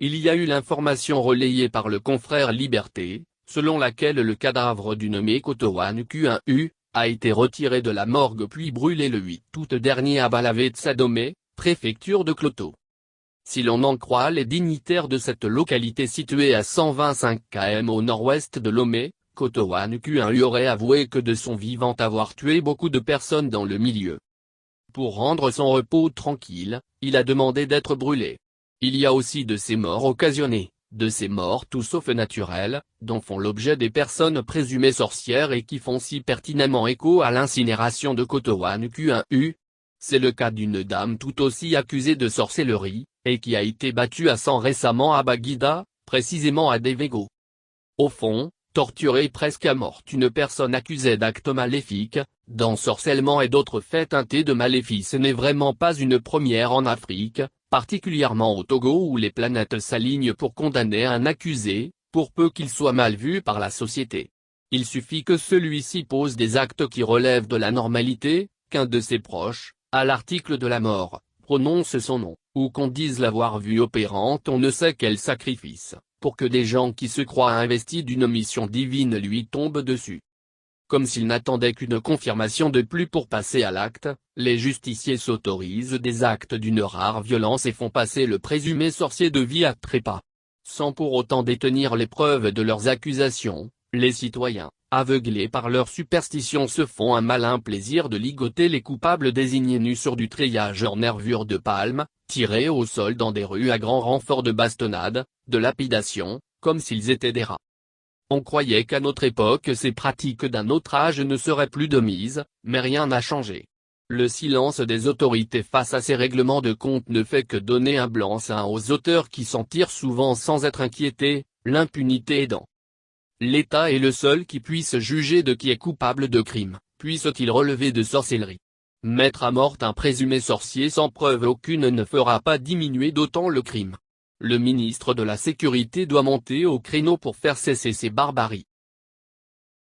il y a eu l'information relayée par le confrère Liberté, selon laquelle le cadavre du nommé Kotoan Q1U, a été retiré de la morgue puis brûlé le 8 août dernier à Balavé-Tsadomé, préfecture de Kloto. Si l'on en croit les dignitaires de cette localité située à 125 km au nord-ouest de Lomé, Kotoan Q1U aurait avoué que de son vivant avoir tué beaucoup de personnes dans le milieu. Pour rendre son repos tranquille, il a demandé d'être brûlé. Il y a aussi de ces morts occasionnées, de ces morts tout sauf naturelles, dont font l'objet des personnes présumées sorcières et qui font si pertinemment écho à l'incinération de Kotoan Q1U. C'est le cas d'une dame tout aussi accusée de sorcellerie, et qui a été battue à sang récemment à Baguida, précisément à Devego. Au fond, torturer presque à mort une personne accusée d'actes maléfiques, d'ensorcellement et d'autres faits teintés de maléfice n'est vraiment pas une première en Afrique, particulièrement au Togo où les planètes s'alignent pour condamner un accusé, pour peu qu'il soit mal vu par la société. Il suffit que celui-ci pose des actes qui relèvent de la normalité, qu'un de ses proches, à l'article de la mort, prononce son nom, ou qu'on dise l'avoir vu opérante on ne sait quel sacrifice, pour que des gens qui se croient investis d'une mission divine lui tombent dessus. Comme s'il n'attendait qu'une confirmation de plus pour passer à l'acte, les justiciers s'autorisent des actes d'une rare violence et font passer le présumé sorcier de vie à trépas. Sans pour autant détenir les preuves de leurs accusations, les citoyens, aveuglés par leur superstition se font un malin plaisir de ligoter les coupables désignés nus sur du treillage en nervures de palme, tirés au sol dans des rues à grand renfort de bastonnades, de lapidation, comme s'ils étaient des rats. On croyait qu'à notre époque ces pratiques d'un autre âge ne seraient plus de mise, mais rien n'a changé. Le silence des autorités face à ces règlements de compte ne fait que donner un blanc-seing aux auteurs qui s'en tirent souvent sans être inquiétés, l'impunité aidant. L'État est le seul qui puisse juger de qui est coupable de crime, puisse-t-il relever de sorcellerie. Mettre à mort un présumé sorcier sans preuve aucune ne fera pas diminuer d'autant le crime. Le ministre de la Sécurité doit monter au créneau pour faire cesser ces barbaries.